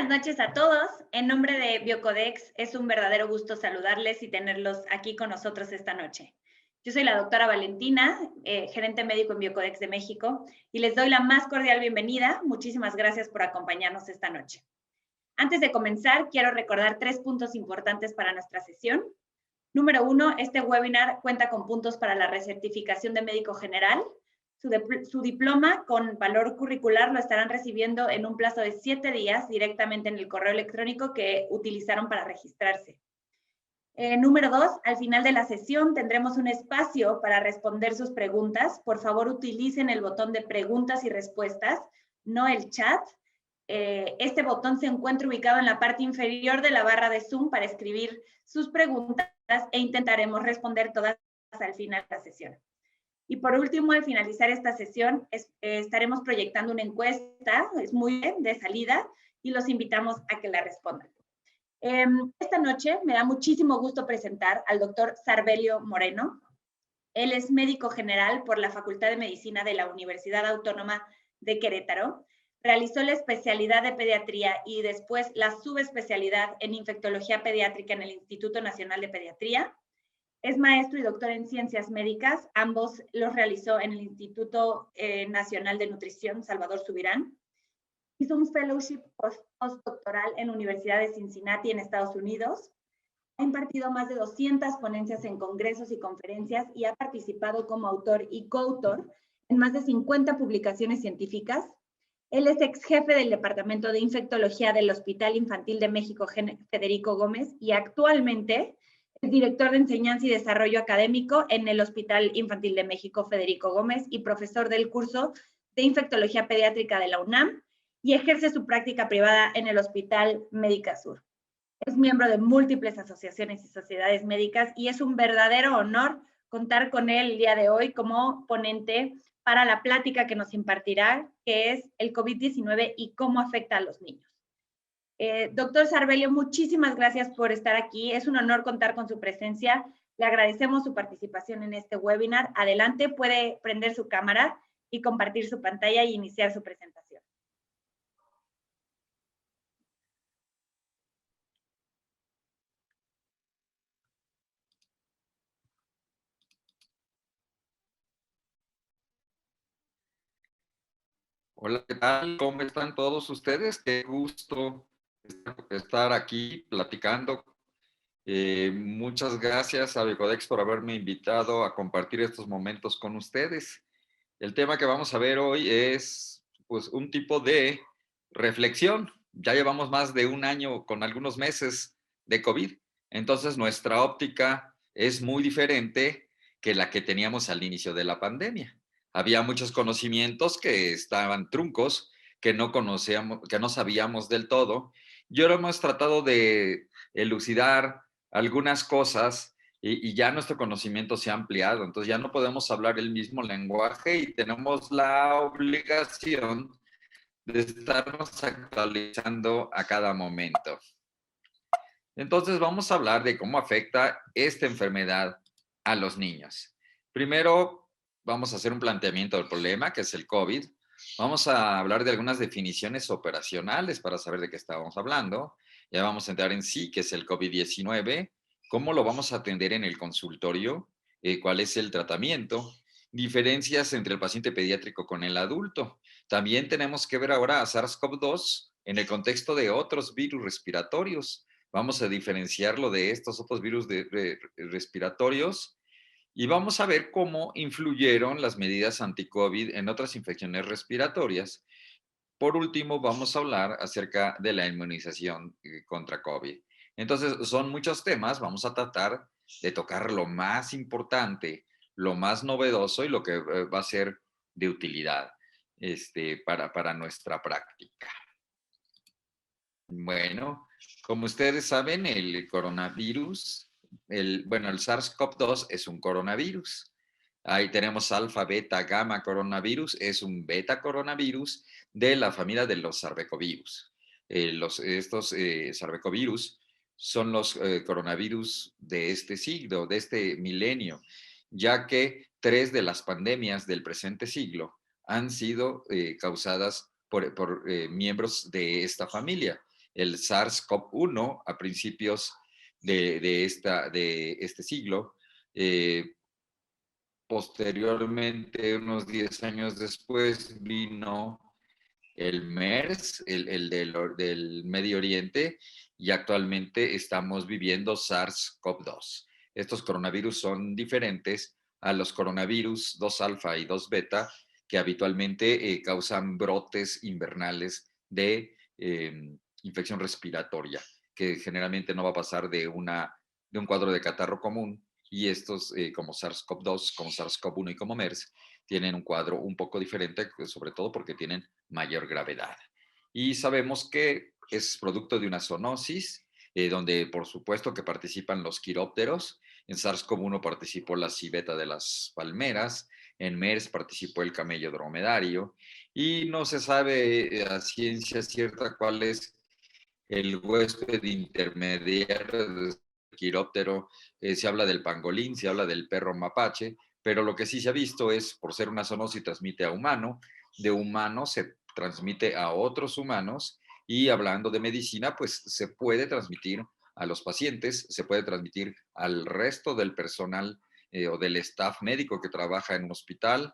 buenas noches a todos. En nombre de Biocodex, es un verdadero gusto saludarles y tenerlos aquí con nosotros esta noche. Yo soy la doctora Valentina, gerente médico en Biocodex de México, y les doy la más cordial bienvenida. Muchísimas gracias por acompañarnos esta noche. Antes de comenzar, quiero recordar 3 puntos importantes para nuestra sesión. Número 1, este webinar cuenta con puntos para la recertificación de médico general. Su diploma con valor curricular lo estarán recibiendo en un plazo de 7 días directamente en el correo electrónico que utilizaron para registrarse. Número 2, al final de la sesión tendremos un espacio para responder sus preguntas. Por favor, utilicen el botón de preguntas y respuestas, no el chat. Este botón se encuentra ubicado en la parte inferior de la barra de Zoom para escribir sus preguntas e intentaremos responder todas al final de la sesión. Y por último, al finalizar esta sesión, estaremos proyectando una encuesta, es muy bien, de salida, y los invitamos a que la respondan. Esta noche me da muchísimo gusto presentar al doctor Sarbelio Moreno. Él es médico general por la Facultad de Medicina de la Universidad Autónoma de Querétaro. Realizó la especialidad de pediatría y después la subespecialidad en infectología pediátrica en el Instituto Nacional de Pediatría. Es maestro y doctor en ciencias médicas. Ambos los realizó en el Instituto Nacional de Nutrición Salvador Subirán. Hizo un fellowship postdoctoral en la Universidad de Cincinnati en Estados Unidos. Ha impartido más de 200 ponencias en congresos y conferencias y ha participado como autor y coautor en más de 50 publicaciones científicas. Él es ex jefe del Departamento de Infectología del Hospital Infantil de México Federico Gómez y actualmente es director de Enseñanza y Desarrollo Académico en el Hospital Infantil de México Federico Gómez y profesor del curso de Infectología Pediátrica de la UNAM y ejerce su práctica privada en el Hospital Médica Sur. Es miembro de múltiples asociaciones y sociedades médicas y es un verdadero honor contar con él el día de hoy como ponente para la plática que nos impartirá, que es el COVID-19 y cómo afecta a los niños. Doctor Sarbelio, muchísimas gracias por estar aquí. Es un honor contar con su presencia. Le agradecemos su participación en este webinar. Adelante, puede prender su cámara y compartir su pantalla y iniciar su presentación. Hola, ¿qué tal? ¿Cómo están todos ustedes? Qué gusto estar aquí platicando. Muchas gracias a Biocodex por haberme invitado a compartir estos momentos con ustedes. El tema que vamos a ver hoy es pues, un tipo de reflexión. Ya llevamos más de un año con algunos meses de COVID, entonces nuestra óptica es muy diferente que la que teníamos al inicio de la pandemia. Había muchos conocimientos que estaban truncos, que no conocíamos, que no sabíamos del todo, y ahora hemos tratado de elucidar algunas cosas y ya nuestro conocimiento se ha ampliado, entonces ya no podemos hablar el mismo lenguaje y tenemos la obligación de estarnos actualizando a cada momento. Entonces vamos a hablar de cómo afecta esta enfermedad a los niños. Primero vamos a hacer un planteamiento del problema, que es el COVID. Vamos a hablar de algunas definiciones operacionales para saber de qué estábamos hablando. Ya vamos a entrar en sí, qué es el COVID-19, cómo lo vamos a atender en el consultorio, cuál es el tratamiento, diferencias entre el paciente pediátrico con el adulto. También tenemos que ver ahora a SARS-CoV-2 en el contexto de otros virus respiratorios. Vamos a diferenciarlo de estos otros virus respiratorios y vamos a ver cómo influyeron las medidas anti-COVID en otras infecciones respiratorias. Por último, vamos a hablar acerca de la inmunización contra COVID. Entonces, son muchos temas, vamos a tratar de tocar lo más importante, lo más novedoso y lo que va a ser de utilidad para nuestra práctica. Bueno, como ustedes saben, el coronavirus, el SARS-CoV-2 es un coronavirus. Ahí tenemos alfa, beta, gamma coronavirus, es un beta coronavirus de la familia de los sarbecovirus. Estos sarbecovirus son los coronavirus de este siglo, de este milenio, ya que 3 de las pandemias del presente siglo han sido causadas por miembros de esta familia. el SARS-CoV-1 a principios de este siglo. Posteriormente, unos 10 años después, vino el MERS, el del Medio Oriente, y actualmente estamos viviendo SARS-CoV-2. Estos coronavirus son diferentes a los coronavirus 2 alfa y 2 beta, que habitualmente causan brotes invernales de infección respiratoria, que generalmente no va a pasar de un cuadro de catarro común, y estos, como SARS-CoV-2, como SARS-CoV-1 y como MERS, tienen un cuadro un poco diferente, sobre todo porque tienen mayor gravedad. Y sabemos que es producto de una zoonosis, donde por supuesto que participan los quirópteros. En SARS-CoV-1 participó la civeta de las palmeras, en MERS participó el camello dromedario, y no se sabe a ciencia cierta cuál es el huésped intermediario del quiróptero. Se habla del pangolín, se habla del perro mapache, pero lo que sí se ha visto es, por ser una zoonosis, transmite a humano, de humano se transmite a otros humanos, y hablando de medicina, pues se puede transmitir a los pacientes, se puede transmitir al resto del personal o del staff médico que trabaja en un hospital.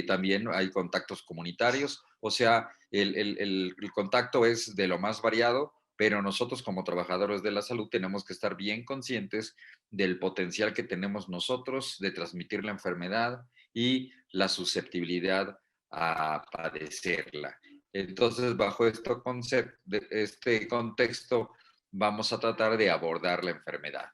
También hay contactos comunitarios, o sea, el contacto es de lo más variado, pero nosotros como trabajadores de la salud tenemos que estar bien conscientes del potencial que tenemos nosotros de transmitir la enfermedad y la susceptibilidad a padecerla. Entonces, bajo este contexto, vamos a tratar de abordar la enfermedad.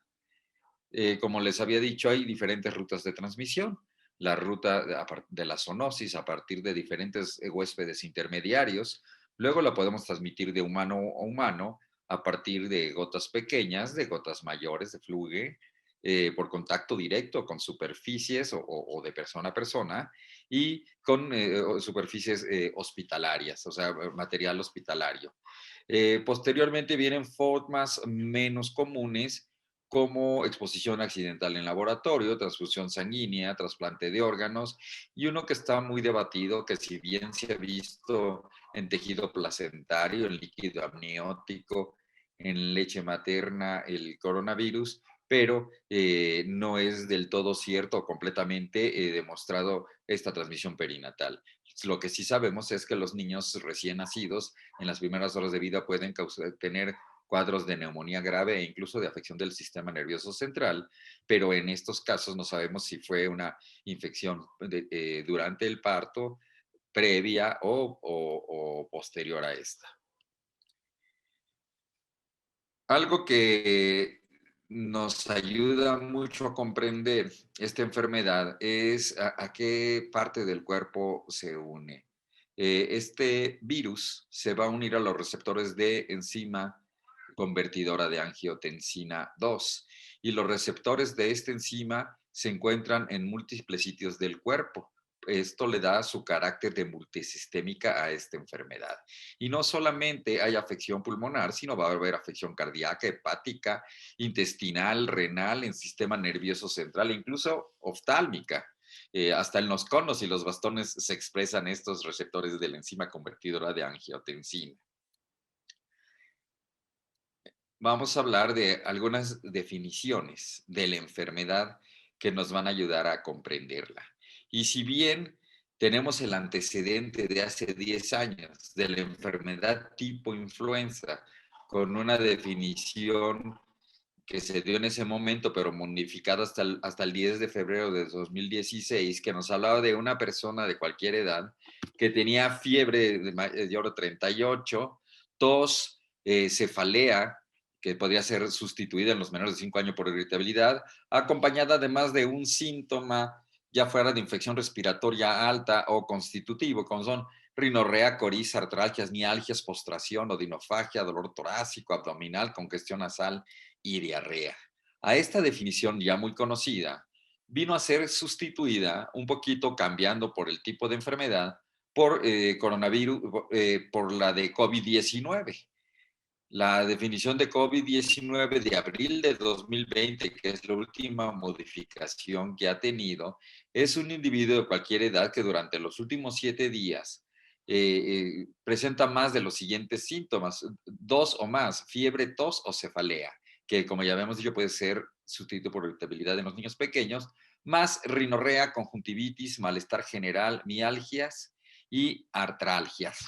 Como les había dicho, hay diferentes rutas de transmisión. La ruta de la zoonosis a partir de diferentes huéspedes intermediarios. Luego la podemos transmitir de humano a humano a partir de gotas pequeñas, de gotas mayores, de fluge, por contacto directo con superficies o de persona a persona, y con superficies hospitalarias, o sea, material hospitalario. Posteriormente vienen formas menos comunes, como exposición accidental en laboratorio, transfusión sanguínea, trasplante de órganos, y uno que está muy debatido, que si bien se ha visto en tejido placentario, en líquido amniótico, en leche materna, el coronavirus, pero no es del todo cierto o completamente demostrado esta transmisión perinatal. Lo que sí sabemos es que los niños recién nacidos en las primeras horas de vida pueden tener cuadros de neumonía grave e incluso de afección del sistema nervioso central, pero en estos casos no sabemos si fue una infección durante el parto, previa o posterior a esta. Algo que nos ayuda mucho a comprender esta enfermedad es a qué parte del cuerpo se une. Este virus se va a unir a los receptores de enzima convertidora de angiotensina 2, y los receptores de esta enzima se encuentran en múltiples sitios del cuerpo. Esto le da su carácter de multisistémica a esta enfermedad. Y no solamente hay afección pulmonar, sino va a haber afección cardíaca, hepática, intestinal, renal, en sistema nervioso central, e incluso oftálmica. Hasta en los conos y los bastones se expresan estos receptores de la enzima convertidora de angiotensina. Vamos a hablar de algunas definiciones de la enfermedad que nos van a ayudar a comprenderla. Y si bien tenemos el antecedente de hace 10 años de la enfermedad tipo influenza, con una definición que se dio en ese momento, pero modificada hasta el 10 de febrero de 2016, que nos hablaba de una persona de cualquier edad que tenía fiebre de mayor de 38, tos, cefalea, que podría ser sustituida en los menores de 5 años por irritabilidad, acompañada además de un síntoma ya fuera de infección respiratoria alta o constitutivo, como son rinorrea, coriza, artralgias, mialgias, postración, odinofagia, dolor torácico, abdominal, congestión nasal y diarrea. A esta definición ya muy conocida vino a ser sustituida, un poquito cambiando por el tipo de enfermedad, por coronavirus, por la de COVID-19. La definición de COVID-19 de abril de 2020, que es la última modificación que ha tenido, es un individuo de cualquier edad que durante los últimos 7 días presenta más de los siguientes síntomas, 2 o más: fiebre, tos o cefalea, que como ya habíamos dicho puede ser sustituido por irritabilidad en los niños pequeños, más rinorrea, conjuntivitis, malestar general, mialgias y artralgias.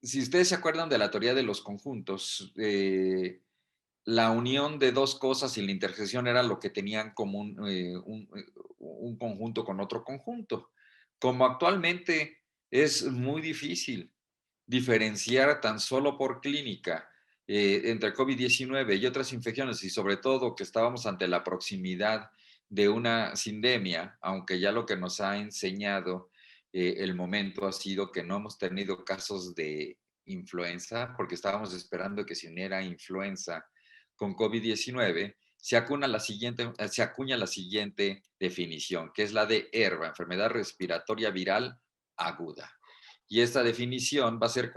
Si ustedes se acuerdan de la teoría de los conjuntos, la unión de dos cosas y la intersección era lo que tenían como un conjunto con otro conjunto. Como actualmente es muy difícil diferenciar tan solo por clínica entre COVID-19 y otras infecciones, y sobre todo que estábamos ante la proximidad de una sindemia, aunque ya lo que nos ha enseñado el momento ha sido que no hemos tenido casos de influenza, porque estábamos esperando que se uniera influenza con COVID-19, se acuña la siguiente definición, que es la de ERVA, enfermedad respiratoria viral aguda. Y esta definición va a ser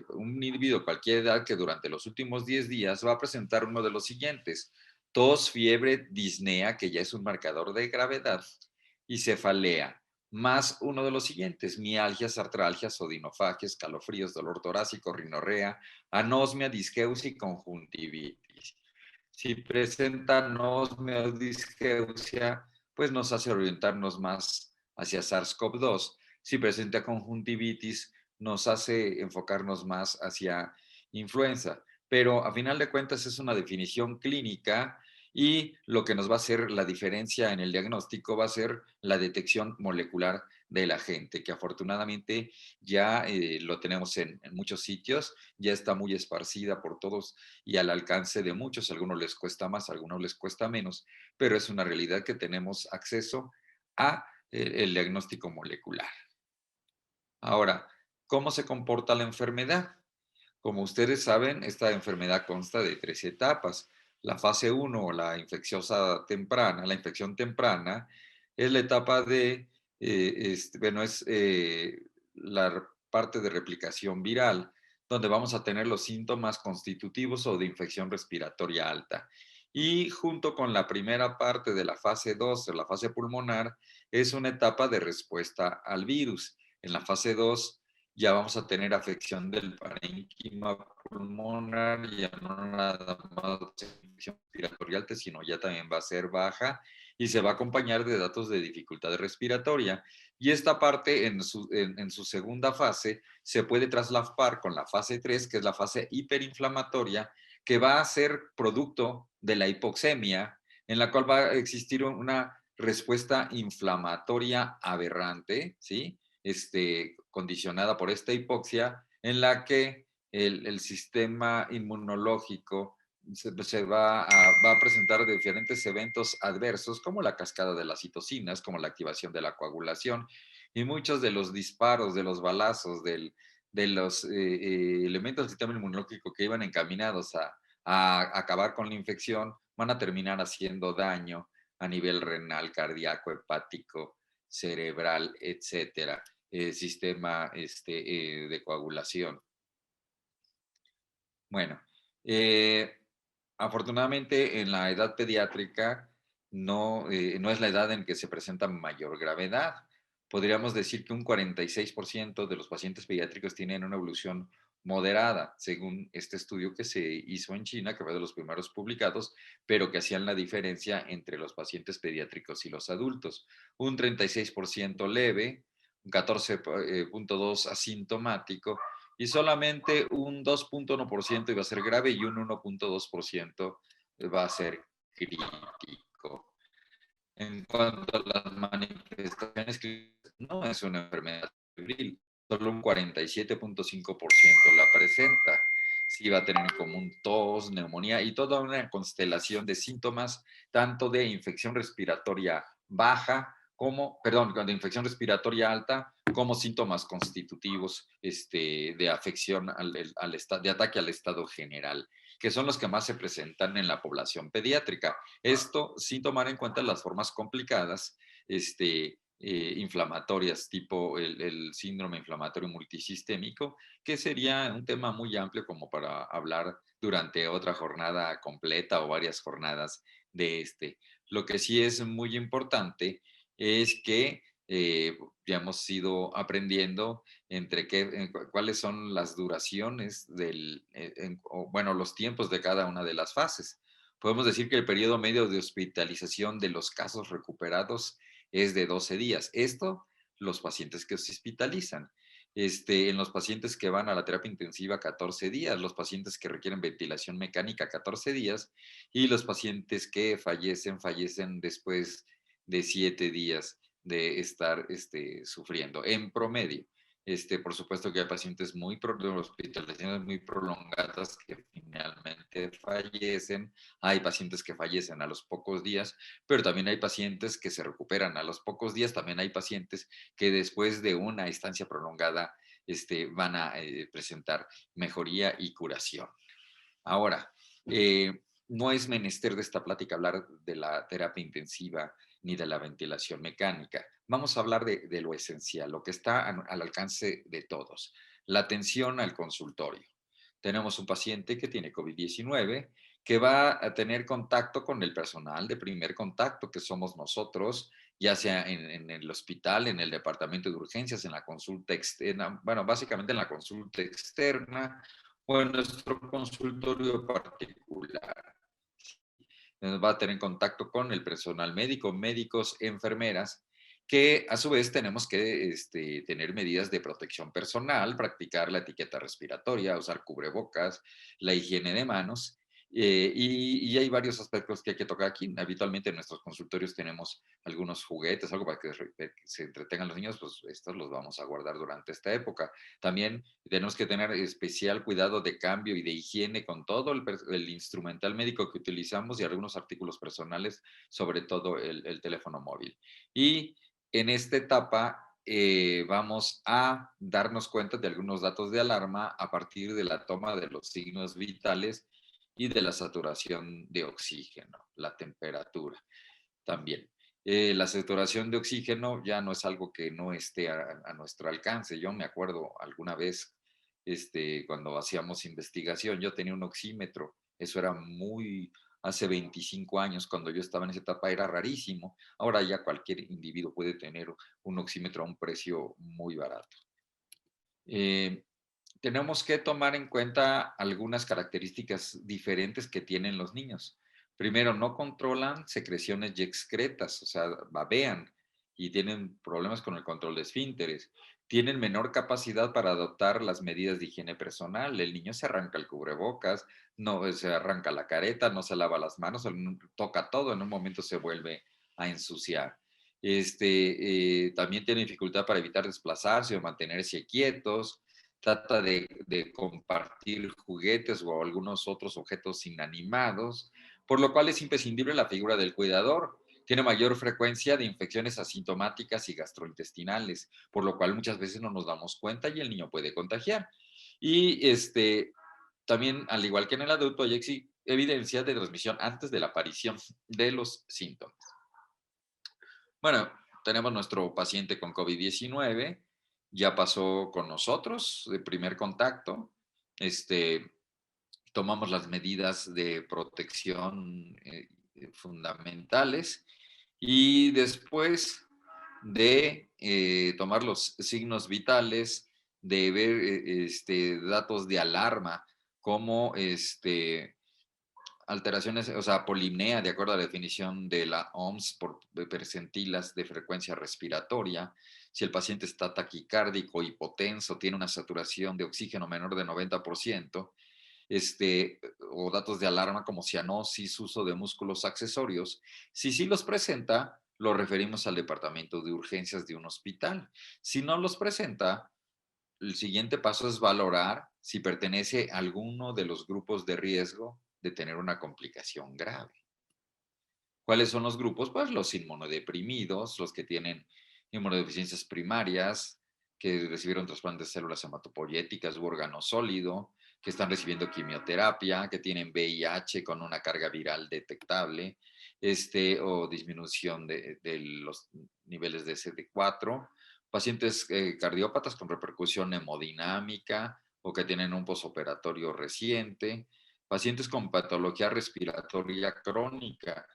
un individuo cualquier edad que durante los últimos 10 días va a presentar uno de los siguientes: tos, fiebre, disnea, que ya es un marcador de gravedad, y cefalea, más uno de los siguientes: mialgias, artralgias, odinofagias, escalofríos, dolor torácico, rinorrea, anosmia, disgeusia y conjuntivitis. Si presenta anosmia o disgeusia, pues nos hace orientarnos más hacia SARS-CoV-2. Si presenta conjuntivitis, nos hace enfocarnos más hacia influenza. Pero a final de cuentas es una definición clínica, y lo que nos va a hacer la diferencia en el diagnóstico va a ser la detección molecular del agente, que afortunadamente ya lo tenemos en muchos sitios, ya está muy esparcida por todos y al alcance de muchos. A algunos les cuesta más, a algunos les cuesta menos, pero es una realidad que tenemos acceso a el diagnóstico molecular. Ahora, ¿cómo se comporta la enfermedad? Como ustedes saben, esta enfermedad consta de 3 etapas. La fase 1, o la infecciosa temprana, la infección temprana, es la etapa de, es la parte de replicación viral, donde vamos a tener los síntomas constitutivos o de infección respiratoria alta. Y junto con la primera parte de la fase 2, o la fase pulmonar, es una etapa de respuesta al virus. En la fase 2 ya vamos a tener afección del parénquima pulmonar, ya no nada más infección respiratoria alta, sino ya también va a ser baja y se va a acompañar de datos de dificultad respiratoria. Y esta parte en su segunda fase se puede traslapar con la fase 3, que es la fase hiperinflamatoria, que va a ser producto de la hipoxemia, en la cual va a existir una respuesta inflamatoria aberrante, ¿sí? Condicionada por esta hipoxia, en la que el sistema inmunológico va a presentar diferentes eventos adversos, como la cascada de las citocinas, como la activación de la coagulación, y muchos de los disparos, de los balazos, de los elementos del sistema inmunológico que iban encaminados a acabar con la infección, van a terminar haciendo daño a nivel renal, cardíaco, hepático, cerebral, etcétera, sistema de coagulación. Bueno, afortunadamente en la edad pediátrica no es la edad en que se presenta mayor gravedad. Podríamos decir que un 46% de los pacientes pediátricos tienen una evolución moderada, según este estudio que se hizo en China, que fue de los primeros publicados, pero que hacían la diferencia entre los pacientes pediátricos y los adultos. Un 36% leve, un 14.2% asintomático, y solamente un 2.1% iba a ser grave y un 1.2% va a ser crítico. En cuanto a las manifestaciones clínicas, no es una enfermedad febril, solo un 47.5% la presenta. Sí va a tener en común tos, neumonía y toda una constelación de síntomas, tanto de infección respiratoria baja de infección respiratoria alta, como síntomas constitutivos de afección de ataque al estado general, que son los que más se presentan en la población pediátrica. Esto sin tomar en cuenta las formas complicadas, inflamatorias, tipo el síndrome inflamatorio multisistémico, que sería un tema muy amplio como para hablar durante otra jornada completa o varias jornadas de este. Lo que sí es muy importante es que ya hemos ido aprendiendo cuáles son las duraciones bueno, los tiempos de cada una de las fases. Podemos decir que el periodo medio de hospitalización de los casos recuperados es de 12 días. Esto, los pacientes que se hospitalizan. En los pacientes que van a la terapia intensiva 14 días, los pacientes que requieren ventilación mecánica 14 días y los pacientes que fallecen después de 7 días de estar sufriendo en promedio. Por supuesto que hay pacientes de hospitalizaciones muy prolongadas que finalmente fallecen, hay pacientes que fallecen a los pocos días, pero también hay pacientes que se recuperan a los pocos días, también hay pacientes que después de una estancia prolongada van a presentar mejoría y curación. Ahora, no es menester de esta plática hablar de la terapia intensiva ni de la ventilación mecánica. Vamos a hablar de lo esencial, lo que está al alcance de todos, la atención al consultorio. Tenemos un paciente que tiene COVID-19, que va a tener contacto con el personal de primer contacto, que somos nosotros, ya sea en el hospital, en el departamento de urgencias, en la consulta externa, bueno, básicamente en la consulta externa, o en nuestro consultorio particular. Va a tener contacto con el personal médico, médicos, enfermeras, que a su vez tenemos que tener medidas de protección personal, practicar la etiqueta respiratoria, usar cubrebocas, la higiene de manos. Y hay varios aspectos que hay que tocar aquí. Habitualmente en nuestros consultorios tenemos algunos juguetes, algo para que se entretengan los niños, pues estos los vamos a guardar durante esta época. También tenemos que tener especial cuidado de cambio y de higiene con todo el instrumental médico que utilizamos y algunos artículos personales, sobre todo el teléfono móvil. Y en esta etapa vamos a darnos cuenta de algunos datos de alarma a partir de la toma de los signos vitales y de la saturación de oxígeno, la temperatura también. La saturación de oxígeno ya no es algo que no esté a nuestro alcance. Yo me acuerdo alguna vez, cuando hacíamos investigación, yo tenía un oxímetro. Eso era hace 25 años, cuando yo estaba en esa etapa, era rarísimo. Ahora ya cualquier individuo puede tener un oxímetro a un precio muy barato. Tenemos que tomar en cuenta algunas características diferentes que tienen los niños. Primero, no controlan secreciones y excretas, o sea, babean y tienen problemas con el control de esfínteres. Tienen menor capacidad para adoptar las medidas de higiene personal. El niño se arranca el cubrebocas, no se arranca la careta, no se lava las manos, toca todo, en un momento se vuelve a ensuciar. También tiene dificultad para evitar desplazarse o mantenerse quietos. Trata de compartir juguetes o algunos otros objetos inanimados, por lo cual es imprescindible la figura del cuidador. Tiene mayor frecuencia de infecciones asintomáticas y gastrointestinales, por lo cual muchas veces no nos damos cuenta y el niño puede contagiar. Y también, al igual que en el adulto, hay evidencia de transmisión antes de la aparición de los síntomas. Bueno, tenemos nuestro paciente con COVID-19, ya pasó con nosotros de primer contacto. Tomamos las medidas de protección fundamentales y después de tomar los signos vitales, de ver datos de alarma como alteraciones, o sea, polimnea, de acuerdo a la definición de la OMS, por percentilas de frecuencia respiratoria. Si el paciente está taquicárdico, hipotenso, tiene una saturación de oxígeno menor de 90%, o datos de alarma como cianosis, uso de músculos accesorios. Si sí los presenta, lo referimos al departamento de urgencias de un hospital. Si no los presenta, el siguiente paso es valorar si pertenece a alguno de los grupos de riesgo de tener una complicación grave. ¿Cuáles son los grupos? Pues los inmunodeprimidos, los que tienen inmunodeficiencias primarias, que recibieron trasplantes de células hematopoyéticas u órgano sólido, que están recibiendo quimioterapia, que tienen VIH con una carga viral detectable, o disminución de los niveles de CD4, pacientes cardiópatas con repercusión hemodinámica o que tienen un posoperatorio reciente, pacientes con patología respiratoria crónica,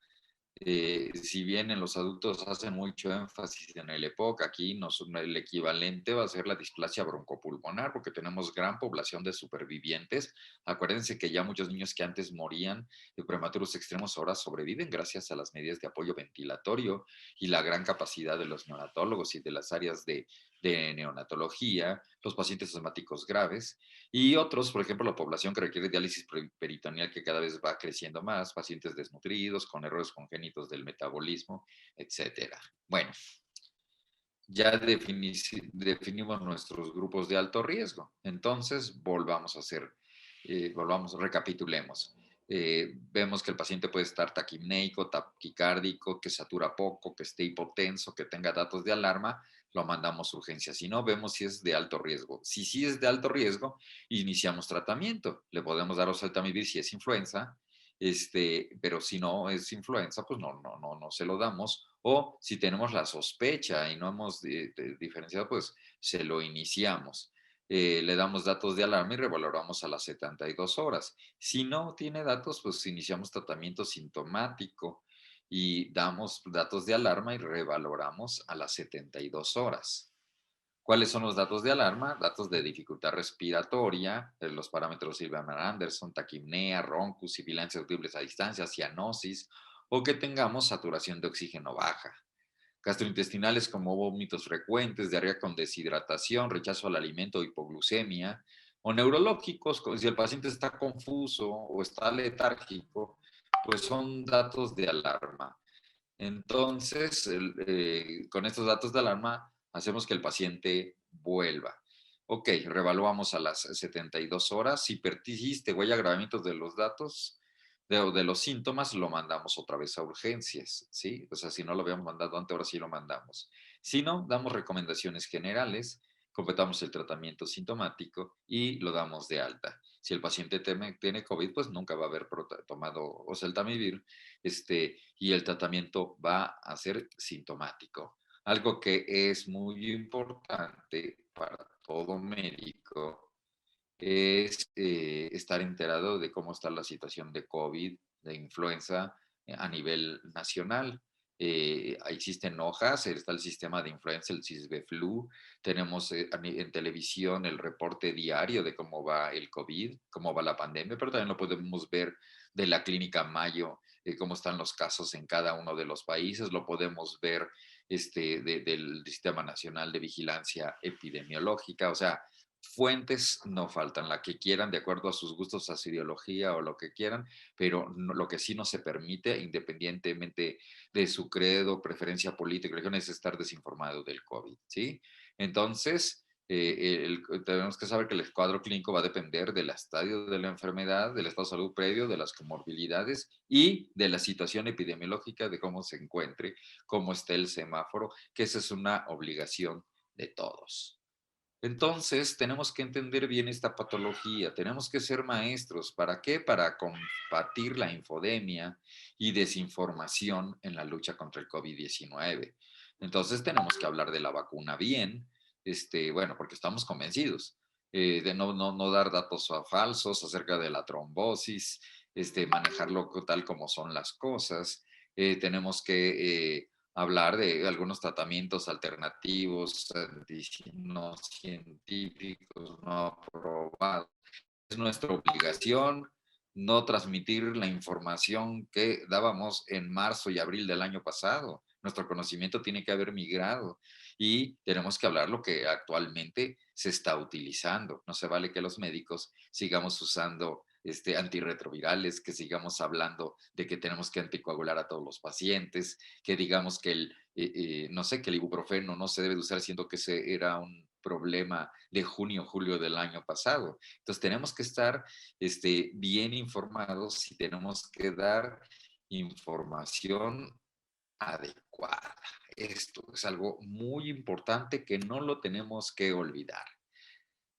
Si bien en los adultos hacen mucho énfasis en el EPOC, aquí el equivalente va a ser la displasia broncopulmonar, porque tenemos gran población de supervivientes. Acuérdense que ya muchos niños que antes morían de prematuros extremos ahora sobreviven gracias a las medidas de apoyo ventilatorio y la gran capacidad de los neonatólogos y de las áreas de neonatología, los pacientes asmáticos graves y otros, por ejemplo, la población que requiere diálisis peritoneal que cada vez va creciendo más, pacientes desnutridos, con errores congénitos del metabolismo, etcétera. Bueno, ya definimos nuestros grupos de alto riesgo. Entonces, recapitulemos. Vemos que el paciente puede estar taquimneico, taquicárdico, que satura poco, que esté hipotenso, que tenga datos de alarma, lo mandamos a urgencia. Si no, vemos si es de alto riesgo. Si sí es de alto riesgo, iniciamos tratamiento. Le podemos dar oseltamivir si es influenza, pero si no es influenza, pues no se lo damos. O si tenemos la sospecha y no hemos diferenciado, pues se lo iniciamos. Le damos datos de alarma y revaloramos a las 72 horas. Si no tiene datos, pues iniciamos tratamiento sintomático y damos datos de alarma y revaloramos a las 72 horas. ¿Cuáles son los datos de alarma? Datos de dificultad respiratoria, los parámetros Silverman-Anderson, taquipnea, roncus, sibilancias audibles a distancia, cianosis, o que tengamos saturación de oxígeno baja. Gastrointestinales como vómitos frecuentes, diarrea con deshidratación, rechazo al alimento, hipoglucemia, o neurológicos, si el paciente está confuso o está letárgico, pues son datos de alarma. Entonces, con estos datos de alarma, hacemos que el paciente vuelva. Ok, revaluamos a las 72 horas. Si persiste o hay agravamientos de los datos, de los síntomas, lo mandamos otra vez a urgencias, ¿sí? O sea, si no lo habíamos mandado antes, ahora sí lo mandamos. Si no, damos recomendaciones generales, completamos el tratamiento sintomático y lo damos de alta. Si el paciente tiene COVID, pues nunca va a haber tomado oseltamivir, y el tratamiento va a ser sintomático. Algo que es muy importante para todo médico es estar enterado de cómo está la situación de COVID, de influenza a nivel nacional. Existen hojas, está el sistema de influenza, el CISBFLU, tenemos en televisión el reporte diario de cómo va el COVID, cómo va la pandemia, pero también lo podemos ver de la clínica Mayo, cómo están los casos en cada uno de los países, lo podemos ver del Sistema Nacional de Vigilancia Epidemiológica, o sea, fuentes no faltan, la que quieran, de acuerdo a sus gustos, a su ideología o lo que quieran, pero lo que sí no se permite, independientemente de su credo, preferencia política, religión, es estar desinformado del COVID, ¿sí? Entonces, tenemos que saber que el cuadro clínico va a depender del estadio de la enfermedad, del estado de salud previo, de las comorbilidades y de la situación epidemiológica, de cómo se encuentre, cómo esté el semáforo, que esa es una obligación de todos. Entonces, tenemos que entender bien esta patología, tenemos que ser maestros. ¿Para qué? Para combatir la infodemia y desinformación en la lucha contra el COVID-19. Entonces, tenemos que hablar de la vacuna bien, bueno, porque estamos convencidos de no dar datos falsos acerca de la trombosis, manejarlo tal como son las cosas. Tenemos que hablar de algunos tratamientos alternativos, no científicos, no aprobados. Es nuestra obligación no transmitir la información que dábamos en marzo y abril del año pasado. Nuestro conocimiento tiene que haber migrado y tenemos que hablar lo que actualmente se está utilizando. No se vale que los médicos sigamos usando antirretrovirales, que sigamos hablando de que tenemos que anticoagular a todos los pacientes, que digamos que no sé, que el ibuprofeno no se debe de usar, siendo que ese era un problema de junio, julio del año pasado. Entonces tenemos que estar bien informados y tenemos que dar información adecuada. Esto es algo muy importante que no lo tenemos que olvidar.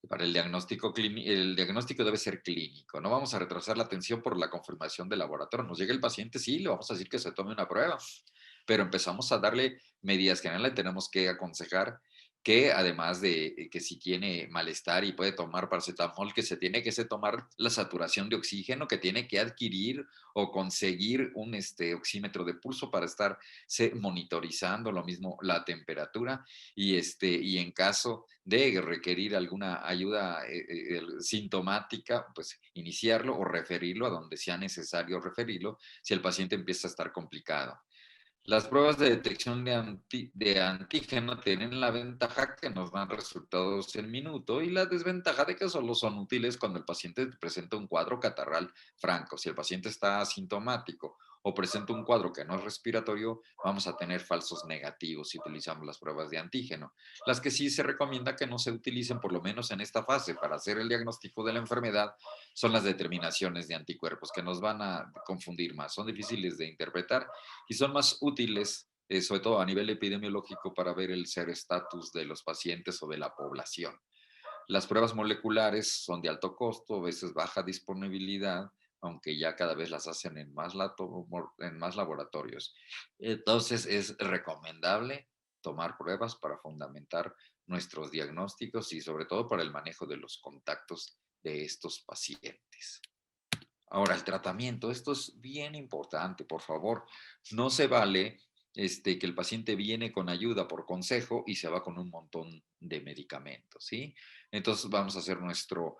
Para el diagnóstico debe ser clínico. No vamos a retrasar la atención por la confirmación del laboratorio. Nos llega el paciente, sí, le vamos a decir que se tome una prueba, pero empezamos a darle medidas generales. Tenemos que aconsejar que además de que si tiene malestar y puede tomar paracetamol, que se tiene que tomar la saturación de oxígeno, que tiene que adquirir o conseguir un oxímetro de pulso para estar monitorizando lo mismo la temperatura y en caso de requerir alguna ayuda sintomática, pues iniciarlo o referirlo a donde sea necesario referirlo si el paciente empieza a estar complicado. Las pruebas de detección de antígeno tienen la ventaja que nos dan resultados en minuto y la desventaja de que solo son útiles cuando el paciente presenta un cuadro catarral franco. Si el paciente está asintomático o presenta un cuadro que no es respiratorio, vamos a tener falsos negativos si utilizamos las pruebas de antígeno. Las que sí se recomienda que no se utilicen, por lo menos en esta fase, para hacer el diagnóstico de la enfermedad, son las determinaciones de anticuerpos, que nos van a confundir más. Son difíciles de interpretar y son más útiles, sobre todo a nivel epidemiológico, para ver el ser estatus de los pacientes o de la población. Las pruebas moleculares son de alto costo, a veces baja disponibilidad, aunque ya cada vez las hacen en más laboratorios. Entonces es recomendable tomar pruebas para fundamentar nuestros diagnósticos y sobre todo para el manejo de los contactos de estos pacientes. Ahora, el tratamiento, esto es bien importante, por favor. No se vale que el paciente viene con ayuda por consejo y se va con un montón de medicamentos, ¿sí? Entonces vamos a hacer nuestro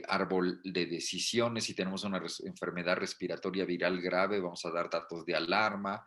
árbol de decisiones. Si tenemos una enfermedad respiratoria viral grave, vamos a dar datos de alarma.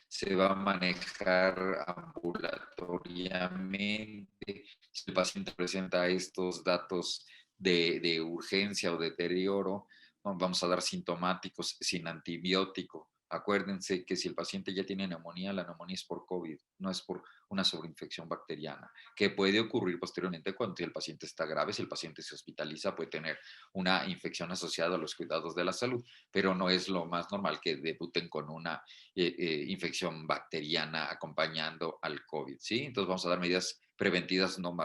Se va a manejar ambulatoriamente. Si el paciente presenta estos datos de urgencia o deterioro, vamos a dar sintomáticos sin antibiótico. Acuérdense que si el paciente ya tiene neumonía, la neumonía es por COVID, no es por una sobreinfección bacteriana, que puede ocurrir posteriormente cuando el paciente está grave. Si el paciente se hospitaliza, puede tener una infección asociada a los cuidados de la salud, pero no es lo más normal que debuten con una infección bacteriana acompañando al COVID, ¿sí? Entonces vamos a dar medidas preventivas no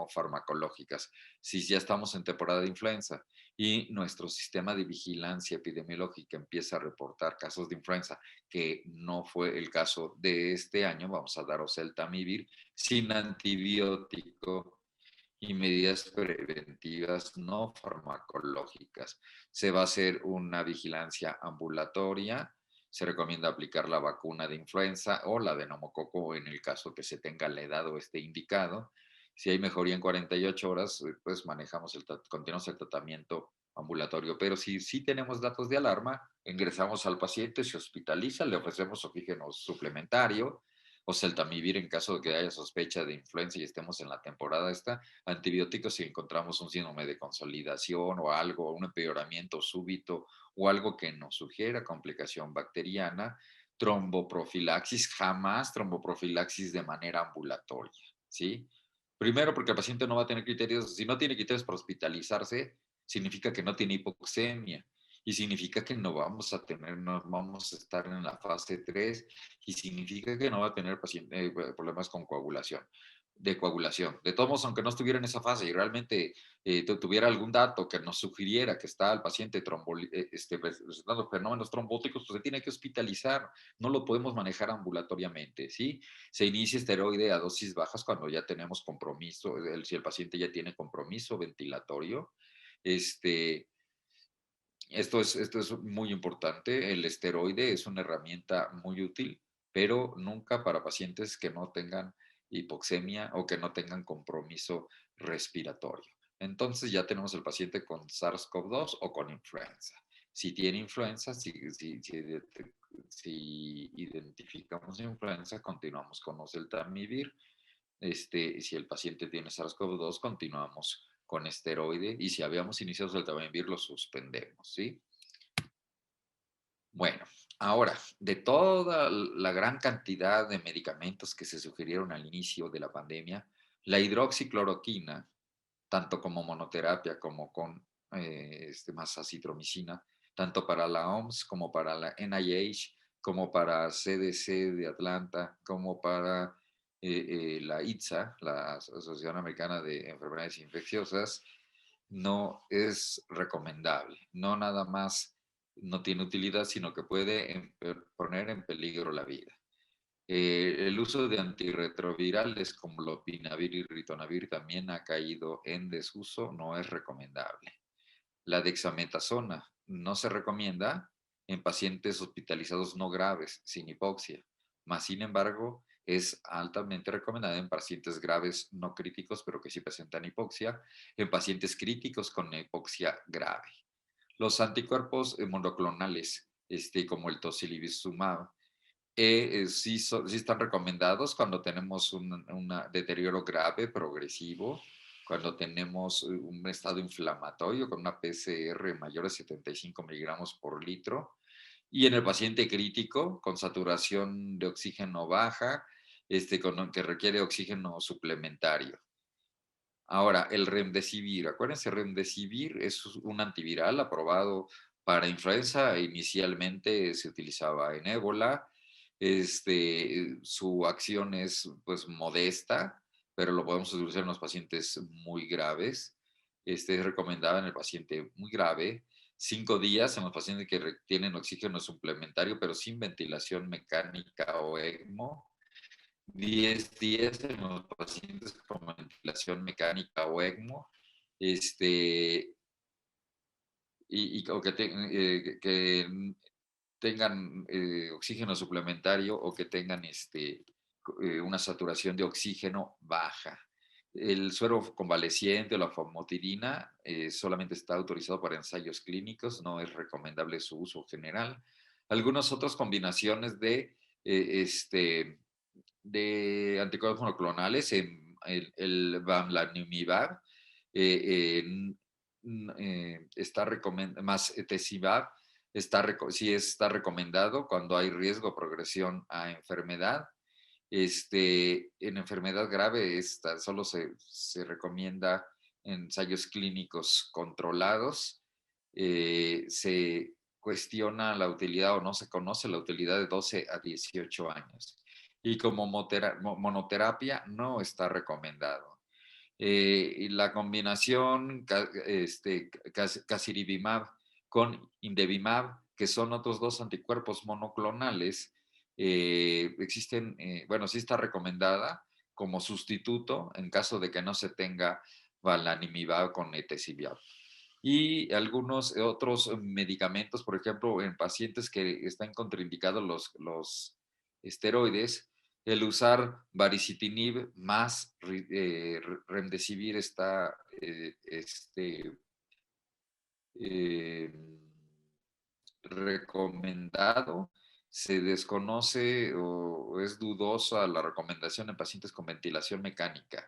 farmacológicas. Si ya estamos en temporada de influenza y nuestro sistema de vigilancia epidemiológica empieza a reportar casos de influenza, que no fue el caso de este año, vamos a dar oseltamivir sin antibiótico y medidas preventivas no farmacológicas. Se va a hacer una vigilancia ambulatoria. Se recomienda aplicar la vacuna de influenza o la de neumococo en el caso que se tenga la edad o esté indicado. Si hay mejoría en 48 horas, pues continuamos el tratamiento ambulatorio. Pero si sí tenemos datos de alarma, ingresamos al paciente, se hospitaliza, le ofrecemos oxígeno suplementario o celtamivir en caso de que haya sospecha de influenza y estemos en la temporada esta, antibióticos si encontramos un síndrome de consolidación o algo, un empeoramiento súbito o algo que nos sugiera complicación bacteriana, tromboprofilaxis, jamás tromboprofilaxis de manera ambulatoria, ¿sí? Primero, porque el paciente no va a tener criterios, si no tiene criterios para hospitalizarse, significa que no tiene hipoxemia y significa que no vamos a estar en la fase 3 y significa que no va a tener problemas con coagulación. De todos modos, aunque no estuviera en esa fase y realmente tuviera algún dato que nos sugiriera que está el paciente presentando fenómenos trombóticos, pues se tiene que hospitalizar. No lo podemos manejar ambulatoriamente, ¿sí? Se inicia esteroide a dosis bajas cuando ya tenemos compromiso, si el paciente ya tiene compromiso ventilatorio. Esto es muy importante. El esteroide es una herramienta muy útil, pero nunca para pacientes que no tengan hipoxemia o que no tengan compromiso respiratorio. Entonces ya tenemos el paciente con SARS-CoV-2 o con influenza. Si tiene influenza, si identificamos influenza, continuamos con oseltamivir. Si el paciente tiene SARS-CoV-2, continuamos con esteroide y si habíamos iniciado oseltamivir, lo suspendemos, ¿sí? Bueno, ahora, de toda la gran cantidad de medicamentos que se sugirieron al inicio de la pandemia, la hidroxicloroquina, tanto como monoterapia como con más acitromicina, tanto para la OMS como para la NIH, como para CDC de Atlanta, como para la ITSA, la Asociación Americana de Enfermedades Infecciosas, no es recomendable. No nada más no tiene utilidad, sino que puede poner en peligro la vida. El uso de antirretrovirales como lopinavir y ritonavir también ha caído en desuso, no es recomendable. La dexametasona no se recomienda en pacientes hospitalizados no graves, sin hipoxia, mas sin embargo es altamente recomendada en pacientes graves no críticos, pero que sí presentan hipoxia, en pacientes críticos con hipoxia grave. Los anticuerpos monoclonales, como el tocilizumab, sí están recomendados cuando tenemos un deterioro grave, progresivo, cuando tenemos un estado inflamatorio con una PCR mayor de 75 miligramos por litro, y en el paciente crítico con saturación de oxígeno baja, que requiere oxígeno suplementario. Ahora, el remdesivir, acuérdense, remdesivir es un antiviral aprobado para influenza. Inicialmente se utilizaba en ébola. Su acción es pues modesta, pero lo podemos utilizar en los pacientes muy graves. Es recomendado en el paciente muy grave. 5 días en los pacientes que tienen oxígeno suplementario, pero sin ventilación mecánica o ECMO. 10 días en los pacientes con ventilación mecánica o ECMO, o que tengan oxígeno suplementario o que tengan una saturación de oxígeno baja. El suero convaleciente o la famotidina solamente está autorizado para ensayos clínicos, no es recomendable su uso general. Algunas otras combinaciones de anticuerpos monoclonales, el bamlanimab, está recomendado, más etesivab, sí está recomendado cuando hay riesgo de progresión a enfermedad. En enfermedad grave solo se recomienda ensayos clínicos controlados. Se cuestiona la utilidad o no se conoce la utilidad de 12 a 18 años. Y como monoterapia no está recomendado. Y la combinación casirivimab con indevimab, que son otros dos anticuerpos monoclonales, existen, bueno, sí está recomendada como sustituto en caso de que no se tenga bamlanimab con etesivir. Y algunos otros medicamentos, por ejemplo, en pacientes que están contraindicados los esteroides, el usar baricitinib más remdesivir está eh, recomendado. Se desconoce o es dudosa la recomendación en pacientes con ventilación mecánica.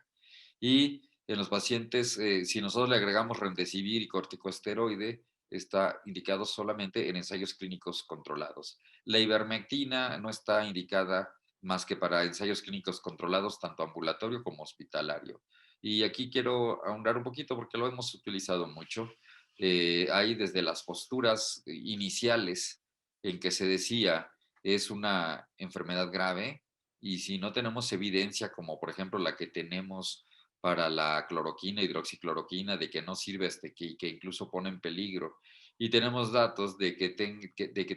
Y en los pacientes, si nosotros le agregamos remdesivir y corticosteroide, está indicado solamente en ensayos clínicos controlados. La ivermectina no está indicada más que para ensayos clínicos controlados, tanto ambulatorio como hospitalario. Y aquí quiero ahondar un poquito porque lo hemos utilizado mucho. Hay desde las posturas iniciales en que se decía es una enfermedad grave, y si no tenemos evidencia como por ejemplo la que tenemos para la cloroquina, hidroxicloroquina, de que no sirve que incluso pone en peligro. Y tenemos datos de que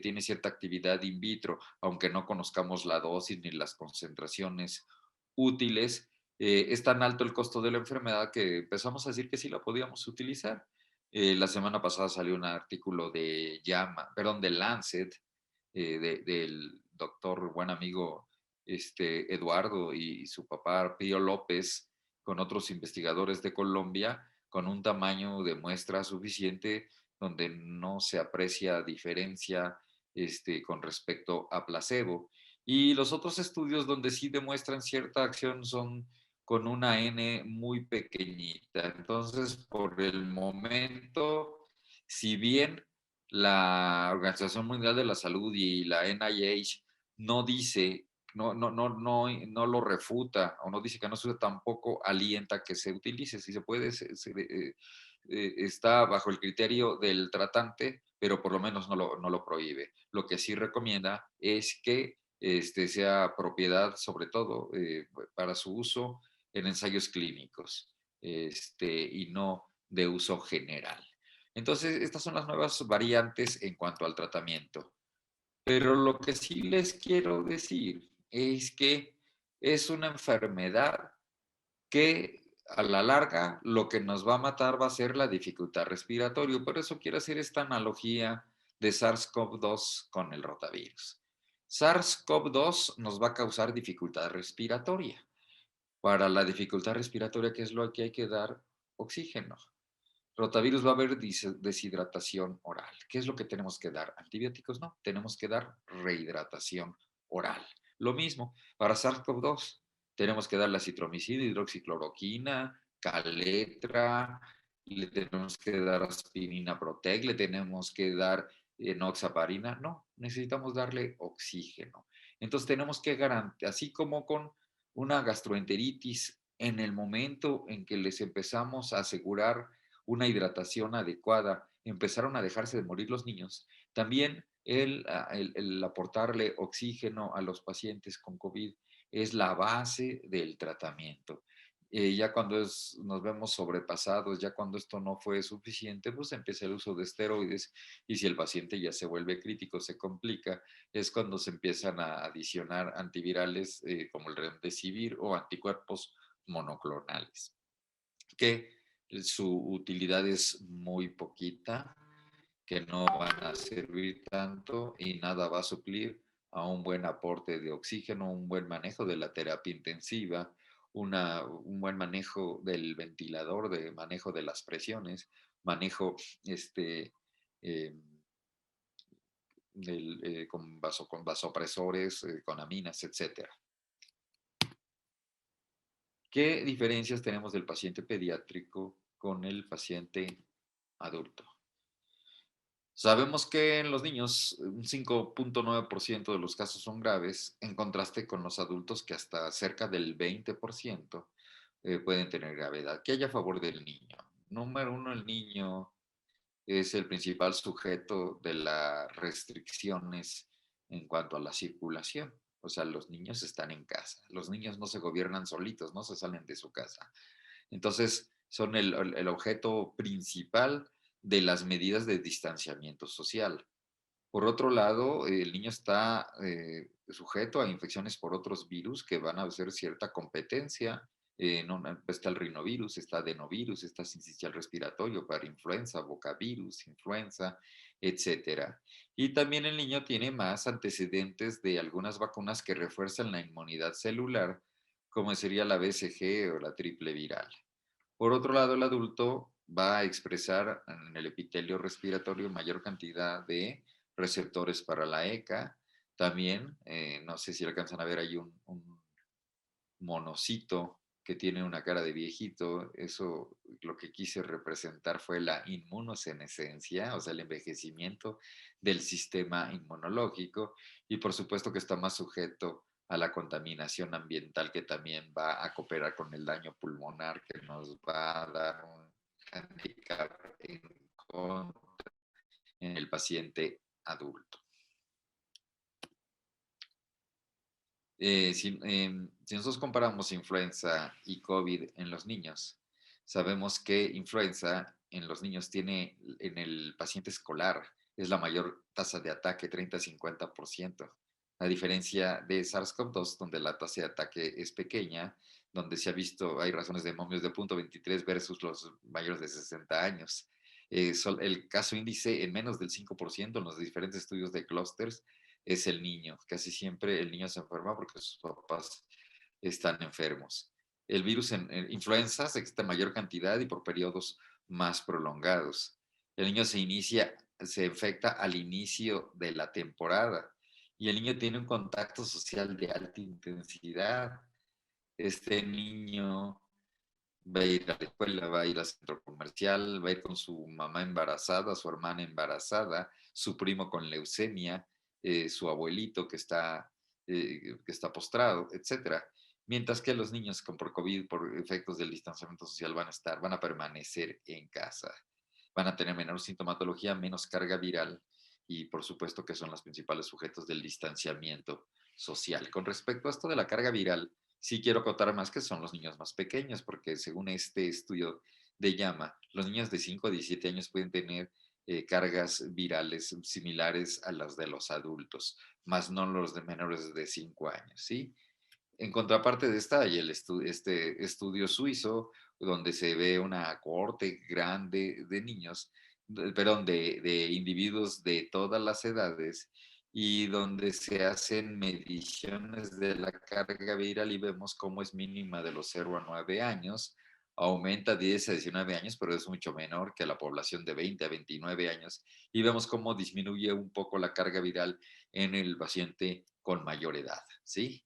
tiene cierta actividad in vitro, aunque no conozcamos la dosis ni las concentraciones útiles. Es tan alto el costo de la enfermedad que empezamos a decir que sí la podíamos utilizar. La semana pasada salió un artículo de Lancet, del doctor buen amigo Eduardo y su papá Pío López, con otros investigadores de Colombia, con un tamaño de muestra suficiente donde no se aprecia diferencia con respecto a placebo. Y los otros estudios donde sí demuestran cierta acción son con una N muy pequeñita. Entonces, por el momento, si bien la Organización Mundial de la Salud y la NIH no dice, no lo refuta o no dice que no se use, tampoco alienta que se utilice. Si se puede, está bajo el criterio del tratante, pero por lo menos no lo prohíbe. Lo que sí recomienda es que sea propiedad, sobre todo, para su uso en ensayos clínicos, y no de uso general. Entonces, estas son las nuevas variantes en cuanto al tratamiento. Pero lo que sí les quiero decir es que es una enfermedad que a la larga lo que nos va a matar va a ser la dificultad respiratoria. Por eso quiero hacer esta analogía de SARS-CoV-2 con el rotavirus. SARS-CoV-2 nos va a causar dificultad respiratoria. Para la dificultad respiratoria, ¿qué es lo que hay que dar? Oxígeno. Rotavirus va a haber deshidratación oral. ¿Qué es lo que tenemos que dar? Antibióticos no, tenemos que dar rehidratación oral. Lo mismo para SARS-CoV-2. Tenemos que dar la citromicina, hidroxicloroquina, caletra, le tenemos que dar aspirina Protec, le tenemos que dar enoxaparina. No, necesitamos darle oxígeno. Entonces tenemos que garantizar, así como con una gastroenteritis, en el momento en que les empezamos a asegurar una hidratación adecuada, empezaron a dejarse de morir los niños. También el aportarle oxígeno a los pacientes con COVID es la base del tratamiento. Ya cuando nos vemos sobrepasados, ya cuando esto no fue suficiente, pues empieza el uso de esteroides y si el paciente ya se vuelve crítico, se complica, es cuando se empiezan a adicionar antivirales como el remdesivir o anticuerpos monoclonales, que su utilidad es muy poquita, que no van a servir tanto y nada va a suplir a un buen aporte de oxígeno, un buen manejo de la terapia intensiva, un buen manejo del ventilador, de manejo de las presiones, manejo eh, con vasopresores, con aminas, etcétera. ¿Qué diferencias tenemos del paciente pediátrico con el paciente adulto? Sabemos que en los niños un 5.9% de los casos son graves, en contraste con los adultos que hasta cerca del 20% pueden tener gravedad. ¿Qué hay a favor del niño? Número uno, el niño es el principal sujeto de las restricciones en cuanto a la circulación. O sea, los niños están en casa. Los niños no se gobiernan solitos, no se salen de su casa. Entonces, son el objeto principal de las medidas de distanciamiento social. Por otro lado, el niño está sujeto a infecciones por otros virus que van a hacer cierta competencia. No, está el rinovirus, está adenovirus, está sincicial respiratorio, parainfluenza, bocavirus, influenza, etcétera. Y también el niño tiene más antecedentes de algunas vacunas que refuerzan la inmunidad celular, como sería la BCG o la triple viral. Por otro lado, el adulto va a expresar en el epitelio respiratorio mayor cantidad de receptores para la ECA. También, no sé si alcanzan a ver, hay un monocito que tiene una cara de viejito. Eso lo que quise representar fue la inmunosenescencia, o sea, el envejecimiento del sistema inmunológico. Y por supuesto que está más sujeto a la contaminación ambiental, que también va a cooperar con el daño pulmonar, que nos va a dar un handicap en el paciente adulto. Si nosotros comparamos influenza y COVID en los niños, sabemos que influenza en los niños tiene, en el paciente escolar, es la mayor tasa de ataque, 30-50%. A diferencia de SARS-CoV-2, donde la tasa de ataque es pequeña, donde se ha visto, hay razones de momios de 0.23 versus los mayores de 60 años. El caso índice en menos del 5% en los diferentes estudios de clústeres es el niño. Casi siempre el niño se enferma porque sus papás están enfermos. El virus en influenza se existe en mayor cantidad y por periodos más prolongados. El niño se infecta al inicio de la temporada y el niño tiene un contacto social de alta intensidad. Este niño va a ir a la escuela, va a ir al centro comercial, va a ir con su mamá embarazada, su hermana embarazada, su primo con leucemia, su abuelito que está postrado, etcétera. Mientras que los niños con por COVID, por efectos del distanciamiento social, van a permanecer en casa. Van a tener menor sintomatología, menos carga viral y por supuesto que son los principales sujetos del distanciamiento social. Con respecto a esto de la carga viral, sí quiero acotar más que son los niños más pequeños, porque según este estudio de JAMA, los niños de 5 a 17 años pueden tener cargas virales similares a las de los adultos, más no los de menores de 5 años, ¿sí? En contraparte de esta hay este estudio suizo donde se ve una cohorte grande de niños, perdón, de individuos de todas las edades y donde se hacen mediciones de la carga viral y vemos cómo es mínima de los 0 a 9 años, aumenta 10 a 19 años, pero es mucho menor que la población de 20 a 29 años y vemos cómo disminuye un poco la carga viral en el paciente con mayor edad, ¿sí?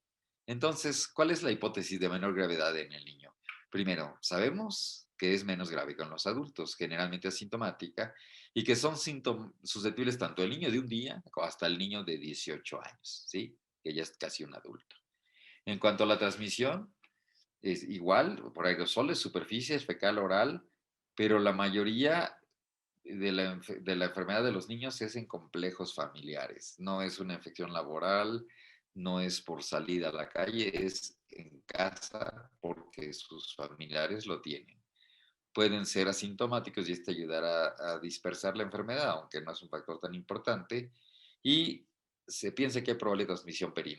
Entonces, ¿cuál es la hipótesis de menor gravedad en el niño? Primero, sabemos que es menos grave con los adultos, generalmente asintomática, y que son susceptibles tanto el niño de un día hasta el niño de 18 años, ¿sí? Que ya es casi un adulto. En cuanto a la transmisión, es igual, por aerosoles, superficies, fecal, oral, pero la mayoría de la enfermedad de los niños es en complejos familiares. No es una infección laboral, no es por salida a la calle, es en casa porque sus familiares lo tienen. Pueden ser asintomáticos y esto ayudará a dispersar la enfermedad, aunque no es un factor tan importante. Y se piensa que hay probable transmisión perinatal.